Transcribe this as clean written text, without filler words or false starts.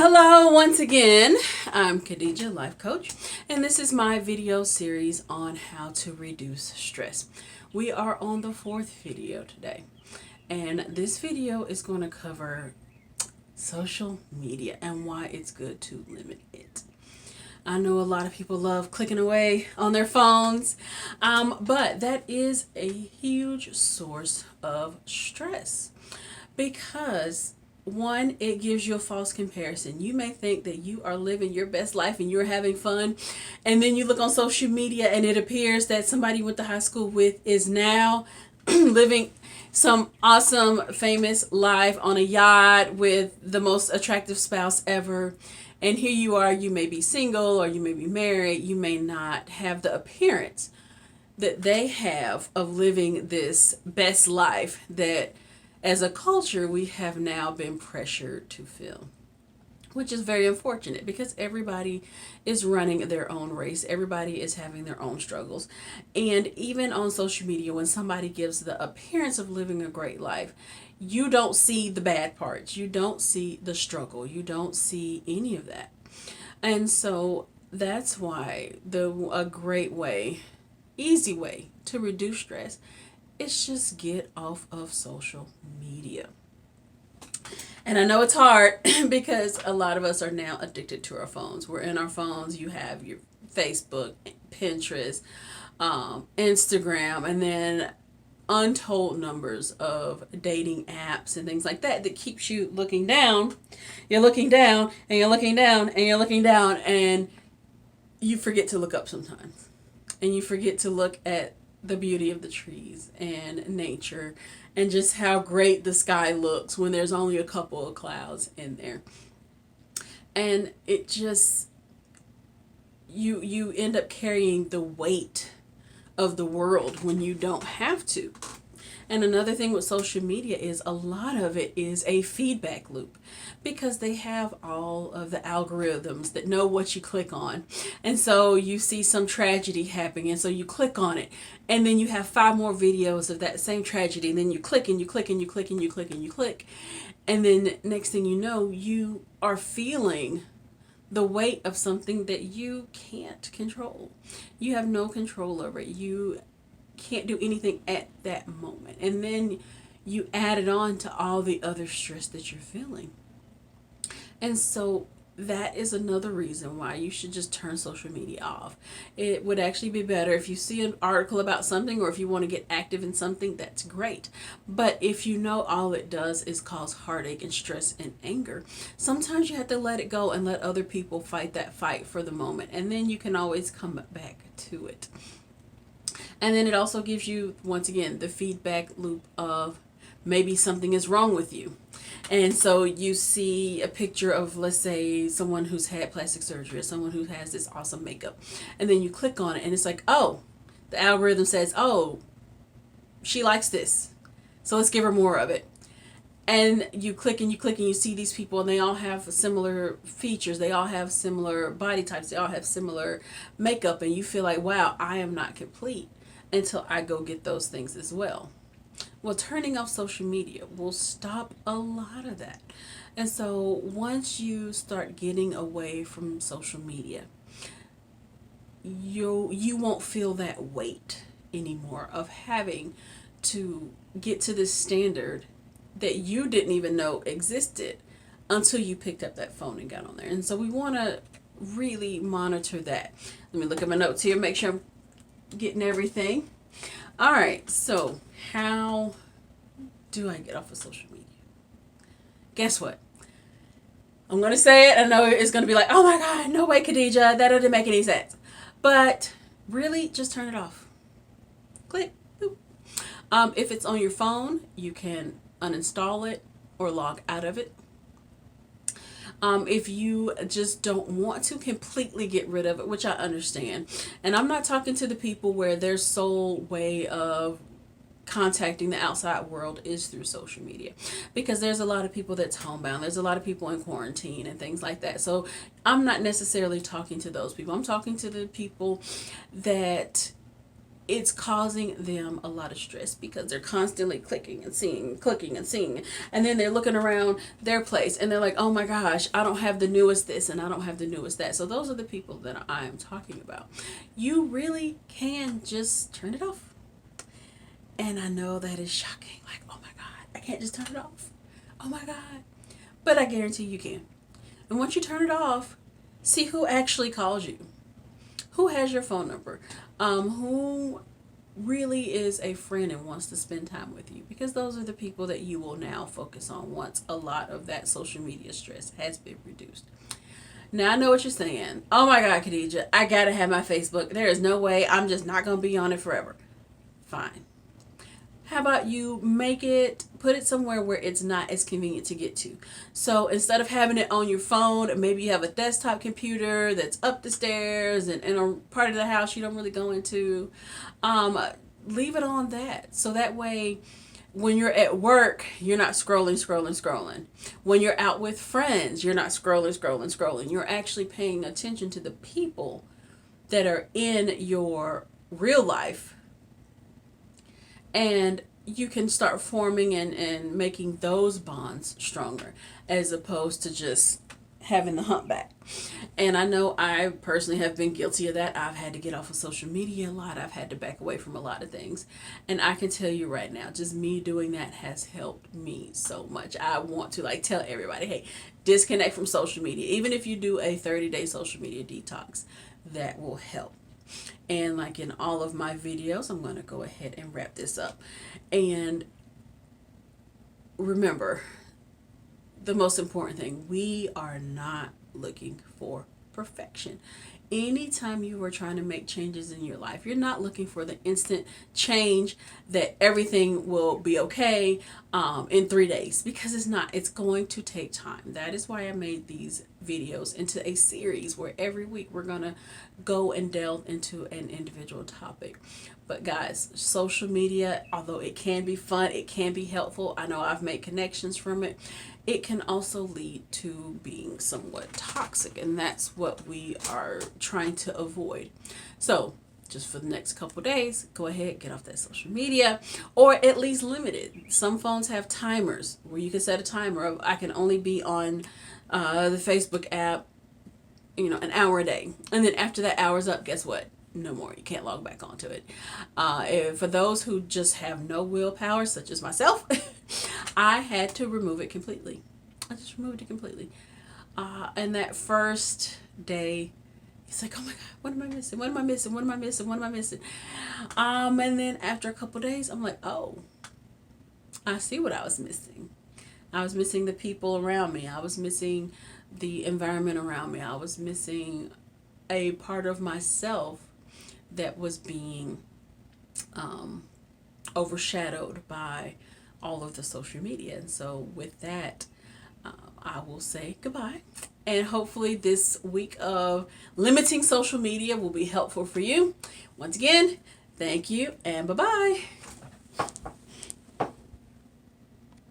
Hello once again. I'm Khadija, life coach, and this is my video series on how to reduce stress. We are on the fourth video today, and this video is going to cover social media and why it's good to limit it. I know a lot of people love clicking away on their phones, but that is a huge source of stress because one, it gives you a false comparison. You may think that you are living your best life and you're having fun, and then you look on social media and it appears that somebody you went to high school with is now living some awesome, famous life on a yacht with the most attractive spouse ever. And here you are, you may be single or you may be married, you may not have the appearance that they have of living this best life that as a culture we have now been pressured to fill, which is very unfortunate because everybody is running their own race. Everybody is having their own struggles. And even on social media, when somebody gives the appearance of living a great life, you don't see the bad parts. You don't see the struggle. You don't see any of that. And so that's why a great way, easy way to reduce stress is just get off of social media. And I know it's hard because a lot of us are now addicted to our phones. We're in our phones. You have your Facebook, Pinterest, Instagram, and then untold numbers of dating apps and things like that that keeps you looking down. You're looking down and you're looking down and you're looking down, and you forget to look up sometimes. And you forget to look at the beauty of the trees and nature and just how great the sky looks when there's only a couple of clouds in there. And it just, you end up carrying the weight of the world when you don't have to. And another thing with social media is a lot of it is a feedback loop because they have all of the algorithms that know what you click on. And so you see some tragedy happening, and so you click on it. And then you have 5 more videos of that same tragedy. And then you click and you click and you click and you click and you click. And then next thing you know, you are feeling the weight of something that you can't control. You have no control over it. You can't do anything at that moment. And then you add it on to all the other stress that you're feeling. And so that is another reason why you should just turn social media off. It would actually be better if you see an article about something, or if you want to get active in something, that's great. But if you know all it does is cause heartache and stress and anger, sometimes you have to let it go and let other people fight that fight for the moment. And then you can always come back to it. And then it also gives you, once again, the feedback loop of maybe something is wrong with you. And so you see a picture of, let's say, someone who's had plastic surgery or someone who has this awesome makeup. And then you click on it and it's like, oh, the algorithm says, oh, she likes this, so let's give her more of it. And you click and you click and you see these people and they all have similar features. They all have similar body types. They all have similar makeup. And you feel like, wow, I am not complete until I go get those things as well. Well, turning off social media will stop a lot of that. And so once you start getting away from social media, you won't feel that weight anymore of having to get to this standard that you didn't even know existed until you picked up that phone and got on there. And so we want to really monitor that. Let me look at my notes here, make sure I'm getting everything. All right, so how do I get off of social media? Guess what? I'm going to say it. I know it's going to be like, oh my God, no way, Khadija, that doesn't make any sense. But really, just turn it off. Click. Boop. If it's on your phone, you can uninstall it or log out of it. If you just don't want to completely get rid of it, which I understand. And I'm not talking to the people where their sole way of contacting the outside world is through social media, because there's a lot of people that's homebound. There's a lot of people in quarantine and things like that. So I'm not necessarily talking to those people. I'm talking to the people that it's causing them a lot of stress because they're constantly clicking and seeing, and then they're looking around their place and they're like, oh my gosh, I don't have the newest this and I don't have the newest that. So those are the people that I am talking about. You really can just turn it off. And I know that is shocking. Like, oh my God, I can't just turn it off. Oh my God. But I guarantee you can. And once you turn it off, see who actually calls you. Who has your phone number? Who really is a friend and wants to spend time with you? Because those are the people that you will now focus on once a lot of that social media stress has been reduced. Now I know what you're saying. Oh my God, Khadija, I gotta have my Facebook. There is no way. I'm just not gonna be on it forever. Fine. How about you put it somewhere where it's not as convenient to get to. So instead of having it on your phone, maybe you have a desktop computer that's up the stairs and in a part of the house you don't really go into. Leave it on that. So that way, when you're at work, you're not scrolling. When you're out with friends, you're not scrolling. You're actually paying attention to the people that are in your real life, and you can start forming and making those bonds stronger as opposed to just having the humpback. And I know I personally have been guilty of that. I've had to get off of social media a lot. I've had to back away from a lot of things. And I can tell you right now, just me doing that has helped me so much. I want to tell everybody, hey, disconnect from social media. Even if you do a 30-day social media detox, that will help. And like in all of my videos, I'm going to go ahead and wrap this up. And remember, the most important thing, we are not looking for perfection. Anytime you are trying to make changes in your life, you're not looking for the instant change that everything will be okay in 3 days, because it's not. It's going to take time. That is why I made these videos into a series where every week we're going to go and delve into an individual topic. But guys, social media, although it can be fun, it can be helpful. I know I've made connections from it. It can also lead to being somewhat toxic, and that's what we are trying to avoid. So just for the next couple days, go ahead, get off that social media, or at least limit it. Some phones have timers where you can set a timer of, I can only be on the Facebook app, an hour a day. And then after that hour's up, guess what? No more. You can't log back onto it. For those who just have no willpower, such as myself, I had to remove it completely. I just removed it completely. And that first day, it's like, oh my God, what am I missing? What am I missing? What am I missing? What am I missing? And then after a couple days, I'm like, oh, I see what I was missing. I was missing the people around me. I was missing the environment around me. I was missing a part of myself that was being overshadowed by all of the social media. And so with that, I will say goodbye. And hopefully this week of limiting social media will be helpful for you. Once again, thank you and bye-bye.